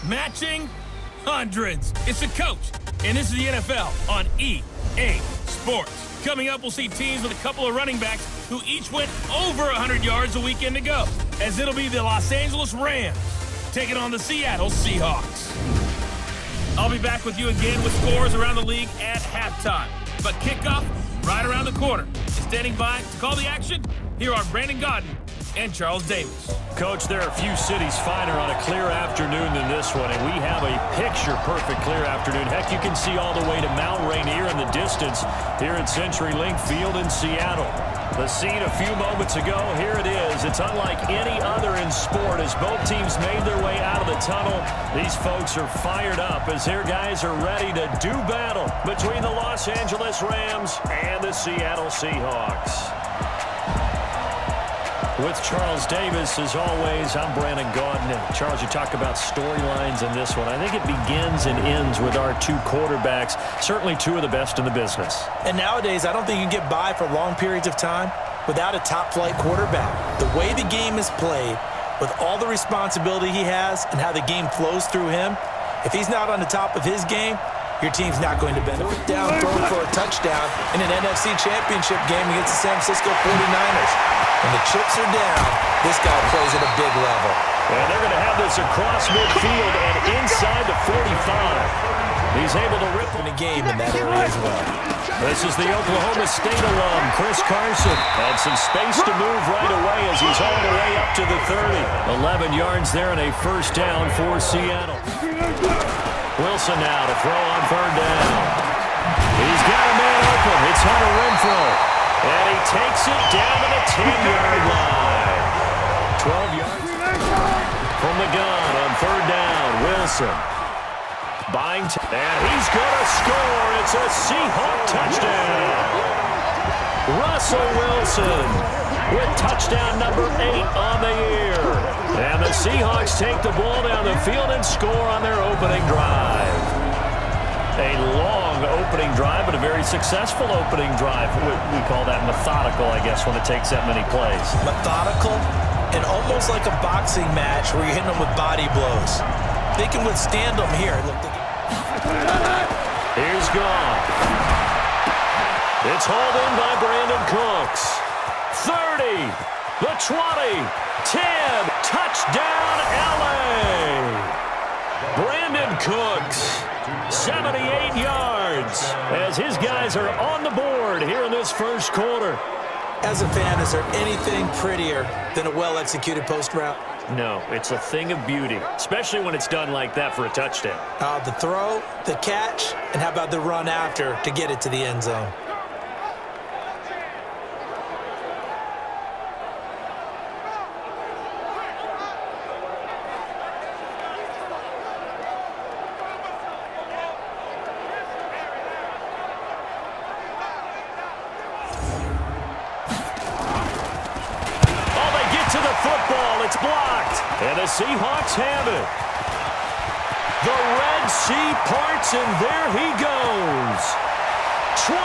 matching hundreds. It's the coach, and this is the NFL on EA Sports. Coming up, we'll see teams with a couple of running backs who each went over 100 yards a weekend ago, as it'll be the Los Angeles Rams taking on the Seattle Seahawks. I'll be back with you again with scores around the league at halftime. But kickoff right around the corner. And standing by to call the action, here are Brandon Gaudin and Charles Davis. Coach, there are a few cities finer on a clear afternoon than this one, and we have a picture-perfect clear afternoon. Heck, you can see all the way to Mount Rainier in the distance here at CenturyLink Field in Seattle. The scene a few moments ago, here it is. It's unlike any other in sport as both teams made their way out of the tunnel. These folks are fired up as their guys are ready to do battle between the Los Angeles Rams and the Seattle Seahawks. With Charles Davis, as always, I'm Brandon Gaudin. And Charles, you talk about storylines in this one. I think it begins and ends with our two quarterbacks, certainly two of the best in the business. And nowadays, I don't think you can get by for long periods of time without a top-flight quarterback. The way the game is played, with all the responsibility he has and how the game flows through him, if he's not on the top of his game, your team's not going to benefit. Down, thrown for a touchdown in an NFC Championship game against the San Francisco 49ers. When the chips are down, this guy plays at a big level. And they're going to have this across midfield and inside the 45. He's able to rip in a game in that area as well. This is the Oklahoma State alum, Chris Carson. Had some space to move right away as he's all the way up to the 30. 11 yards there and a first down for Seattle. Wilson now to throw on third down. He's got a man open. It's Hunter Renfrow. And he takes it down to the 10-yard line. 12 yards from the gun on third down. Wilson. Buying and he's going to score. It's a Seahawk touchdown. Russell Wilson with touchdown number 8 on the year. And the Seahawks take the ball down the field and score on their opening drive. A long opening drive, but a very successful opening drive. We call that methodical, I guess, when it takes that many plays. Methodical and almost like a boxing match where you're hitting them with body blows. They can withstand them here. Look, here's Goff. It's hauled in by Brandon Cooks. 30, the 20, 10, touchdown LA. Brandon Cooks. 78 yards as his guys are on the board here in this first quarter. As a fan, is there anything prettier than a well-executed post route? No, it's a thing of beauty, especially when it's done like that for a touchdown. The throw, the catch, and how about the run after to get it to the end zone? It's blocked, and the Seahawks have it. The Red Sea parts, and there he goes. 20,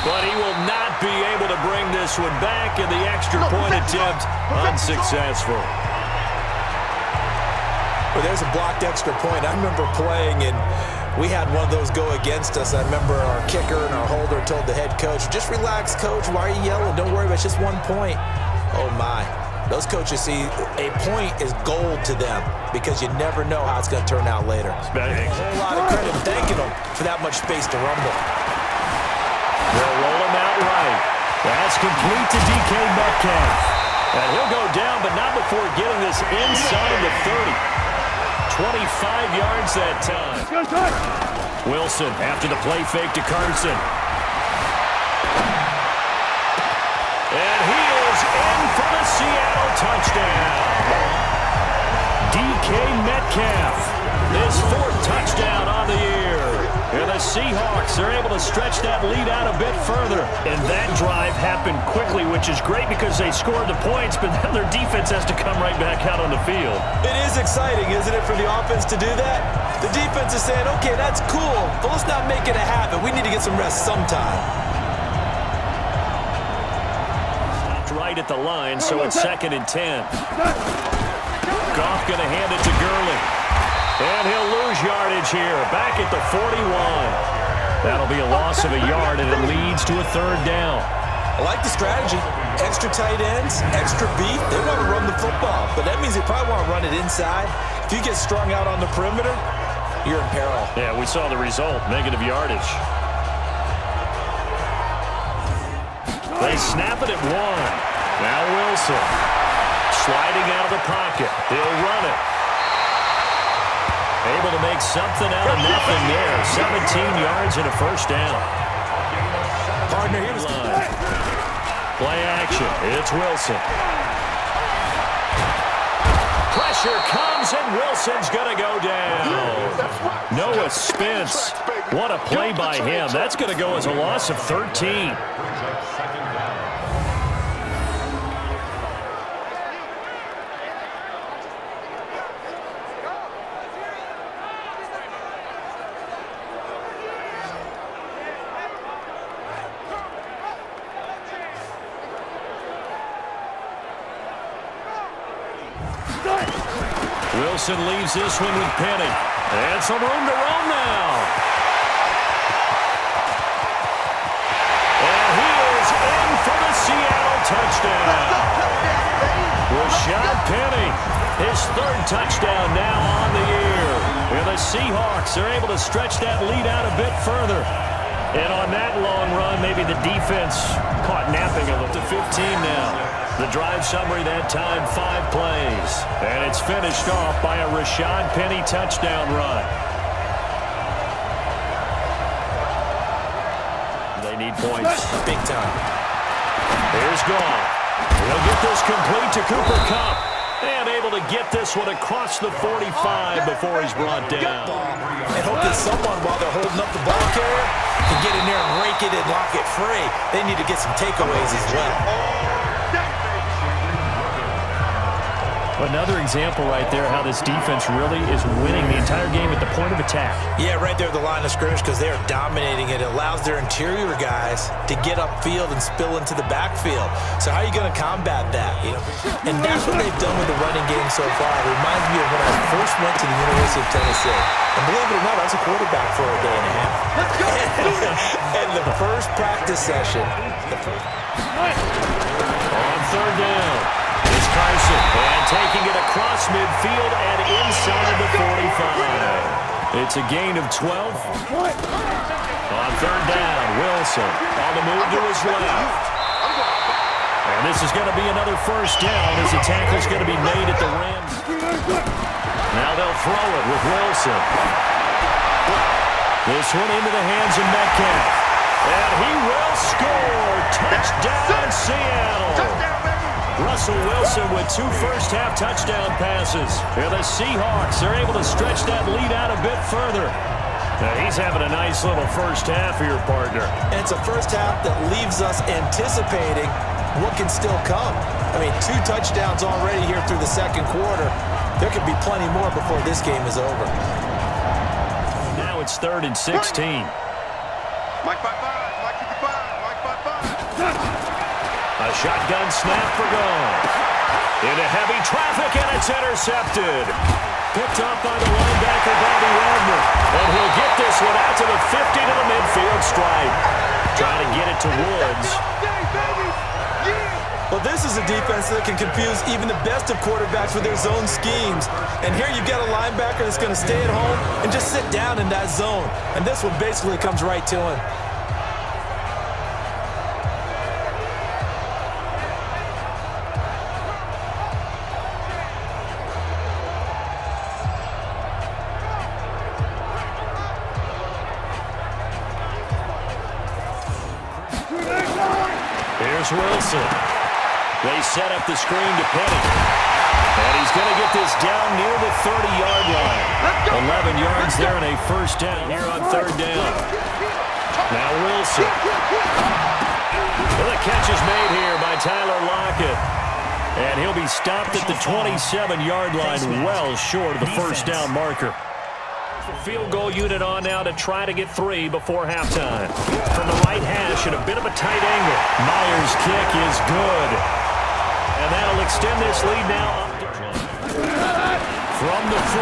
but he will not be able to bring this one back, and the extra point attempt unsuccessful. Well, there's a blocked extra point. I remember playing, and we had one of those go against us. I remember our kicker and our holder told the head coach, just relax, coach. Why are you yelling? Don't worry, it's just 1 point. Oh, my. Those coaches see a point is gold to them because you never know how it's going to turn out later. A whole lot of credit thanking them for that much space to rumble. They'll roll him out right. That's complete to DK Metcalf. And he'll go down, but not before getting this inside the 30. 25 yards that time. Wilson after the play fake to Carson. And he is in for the Seattle touchdown. DK Metcalf, his 4th touchdown on the year. And the Seahawks are able to stretch that lead out a bit further. And that drive happened quickly, which is great because they scored the points, but now their defense has to come right back out on the field. It is exciting, isn't it, for the offense to do that? The defense is saying, okay, that's cool, but let's not make it a habit. We need to get some rest sometime. Right at the line, so it's 2nd and 10. Goff going to hand it to Gurley. And he'll lose yardage here, back at the 41. That'll be a loss of a yard, and it leads to a third down. I like the strategy. Extra tight ends, extra beat. They want to run the football, but that means they probably want to run it inside. If you get strung out on the perimeter, you're in peril. Yeah, we saw the result, negative yardage. They snap it at 1. Now Wilson. Sliding out of the pocket. He'll run it. Able to make something out of nothing there. 17 yards and a first down. Partner, here's play action. It's Wilson. Pressure comes, and Wilson's going to go down. Noah Spence. What a play by him. That's going to go as a loss of 13. Wilson leaves this one with Penny. And some room to roam now. And he is in for the Seattle touchdown. Rashad Penny, his third touchdown now on the year. And the Seahawks are able to stretch that lead out a bit further. And on that long run, maybe the defense caught napping a little. To 15 now. The drive summary that time, 5 plays. And it's finished off by a Rashad Penny touchdown run. They need points. Big time. Here's Goff. He'll get this complete to Cooper Kupp. And able to get this one across the 45 before he's brought down. And hope that someone, while they're holding up the ball carrier, can get in there and rake it and lock it free. They need to get some takeaways as well. Another example right there how this defense really is winning the entire game at the point of attack. Yeah, right there at the line of scrimmage because they are dominating it. It allows their interior guys to get upfield and spill into the backfield. So how are you going to combat that? You know? And that's what they've done with the running game so far. It reminds me of when I first went to the University of Tennessee. And believe it or not, I was a quarterback for a day and a half. And the first practice session. On third down. Carson, and taking it across midfield and inside the 45. It's a gain of 12. On third down, Wilson on the move to his left. And this is going to be another first down as the tackle's going to be made at the Rams. Now they'll throw it with Wilson. This one into the hands of Metcalf. And he will score. Touchdown, Seattle. Russell Wilson with 2 first-half touchdown passes. And the Seahawks are able to stretch that lead out a bit further. Now he's having a nice little first half here, partner. And it's a first half that leaves us anticipating what can still come. I mean, 2 touchdowns already here through the second quarter. There could be plenty more before this game is over. Now it's 3rd and 16. Mike 55, Mike 55, Mike 55. A shotgun snap for Goff. Into heavy traffic, and it's intercepted. Picked up by the linebacker, Bobby Wagner. And he'll get this one out to the 50 to the midfield stripe. Trying to get it to Woods. Well, this is a defense that can confuse even the best of quarterbacks with their zone schemes. And here you've got a linebacker that's going to stay at home and just sit down in that zone. And this one basically comes right to him. Here's Wilson. They set up the screen to Penny. And he's going to get this down near the 30-yard line. 11 yards there and a first down here on third down. Now Wilson. Well, the catch is made here by Tyler Lockett. And he'll be stopped at the 27-yard line, well short of the first down marker. Field goal unit on now to try to get 3 before halftime. From the right hash at a bit of a tight angle. Myers' kick is good. And that'll extend this lead now up to from the 44.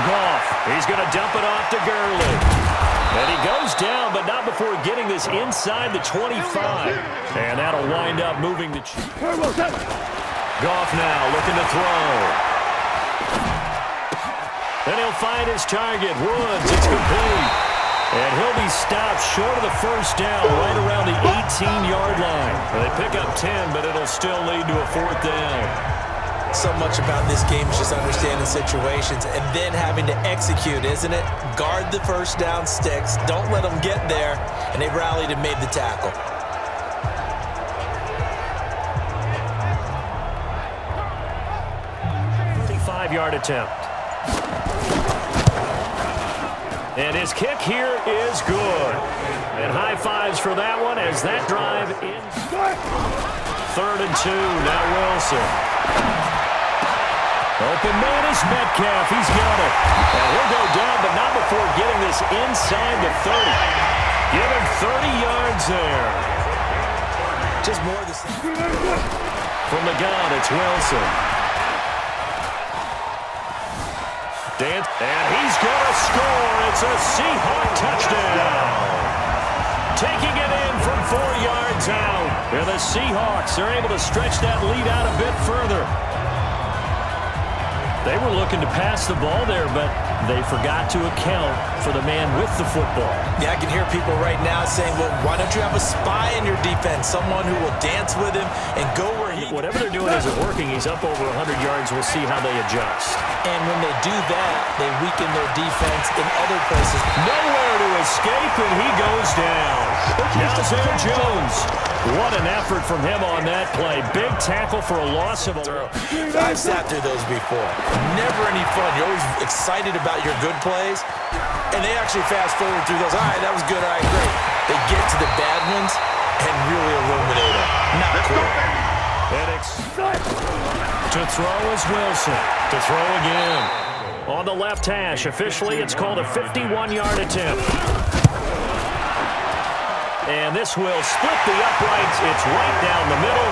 Goff, he's going to dump it off to Gurley. And he goes down, but not before getting this inside the 25. And that'll wind up moving the Chiefs. Goff now looking to throw. Then he'll find his target. Woods, it's complete. And he'll be stopped short of the first down right around the 18-yard line. They pick up 10, but it'll still lead to a fourth down. So much about this game is just understanding situations and then having to execute, isn't it? Guard the first down sticks. Don't let them get there. And they rallied and made the tackle. Yard attempt. And his kick here is good. And high fives for that one as that drive ends. 3rd and 2. Now Wilson. Open man is Metcalf. He's got it. And he'll go down, but not before getting this inside the 30. Give him 30 yards there. Just more of the same. From the gun, it's Wilson. And he's going to score. It's a Seahawk touchdown. Taking it in from 4 yards out. And the Seahawks are able to stretch that lead out a bit further. They were looking to pass the ball there, but they forgot to account for the man with the football. Yeah, I can hear people right now saying, well, why don't you have a spy in your defense, someone who will dance with him and go where he... Whatever they're doing isn't working. He's up over 100 yards. We'll see how they adjust. And when they do that, they weaken their defense in other places. Nowhere to escape, and he goes down. Now Aaron Jones. What an effort from him on that play. Big tackle for a loss of a throw. I've sat through those before. Never any fun. You're always excited about your good plays, and they actually fast forward through those. All right, that was good. All right, great. They get to the bad ones and really illuminate them. Not cool. To throw is Wilson. To throw again. On the left hash, officially it's called a 51-yard attempt. And this will split the uprights. It's right down the middle.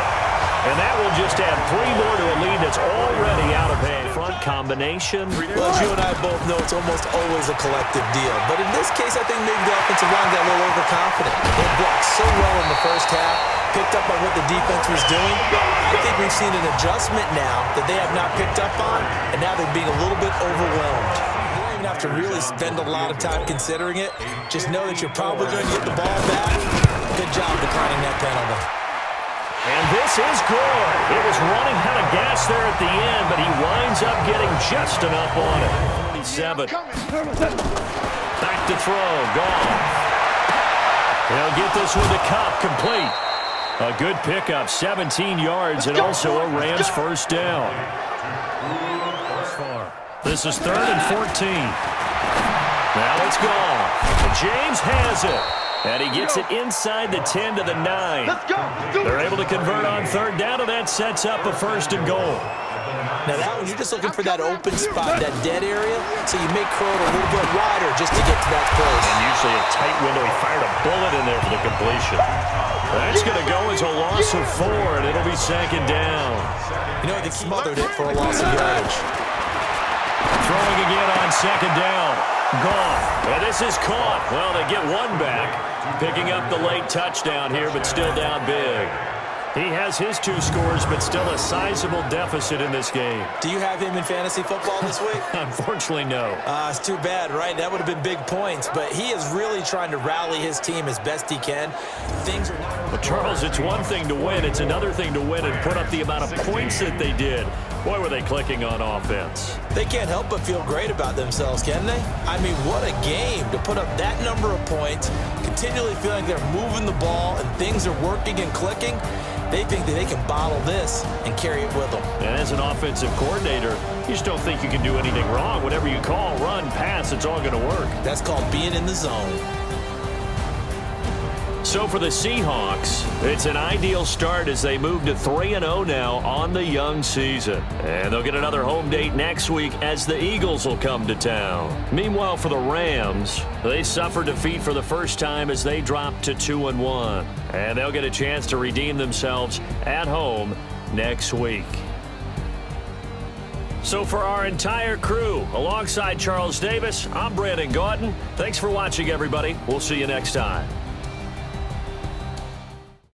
And that will just add 3 more to a lead that's already out of hand. Front combination. Well, as you and I both know, it's almost always a collective deal. But in this case, I think maybe the offensive line got a little overconfident. They blocked so well in the first half, picked up on what the defense was doing. I think we've seen an adjustment now that they have not picked up on, and now they're being a little bit overwhelmed. You don't even have to really spend a lot of time considering it. Just know that you're probably going to get the ball back. Good job declining that penalty. And this is good. It was running out of gas there at the end, but he winds up getting just enough on it. 47. Back to throw. Goff. He'll get this one to Kupp, complete. A good pickup, 17 yards, and also a Rams first down. This is 3rd and 14. Now it's Goff. James has it. And he gets it inside the 10 to the 9. They're able to convert on 3rd down, and that sets up a 1st and goal. Now that one, you're just looking for that open spot, that dead area, so you make Crow a little bit wider just to get to that place. And usually a tight window. He fired a bullet in there for the completion. That's going to go as a loss of 4, and it'll be 2nd down. You know, they smothered it for a loss of yardage. Throwing again on 2nd down. Goff. And this is caught. Well, they get one back. Picking up the late touchdown here, but still down big. He has his 2 scores, but still a sizable deficit in this game. Do you have him in fantasy football this week? Unfortunately, no. It's too bad, right? That would have been big points, but he is really trying to rally his team as best he can. Things are not... Well, Charles, it's one thing to win. It's another thing to win and put up the amount of points that they did. Boy, were they clicking on offense. They can't help but feel great about themselves, can they? I mean, what a game to put up that number of points, continually feeling like they're moving the ball and things are working and clicking. They think that they can bottle this and carry it with them. And as an offensive coordinator, you just don't think you can do anything wrong. Whatever you call, run, pass, it's all going to work. That's called being in the zone. So for the Seahawks, it's an ideal start as they move to 3-0 now on the young season. And they'll get another home date next week as the Eagles will come to town. Meanwhile, for the Rams, they suffered defeat for the first time as they dropped to 2-1. And they'll get a chance to redeem themselves at home next week. So for our entire crew, alongside Charles Davis, I'm Brandon Gaudin. Thanks for watching, everybody. We'll see you next time.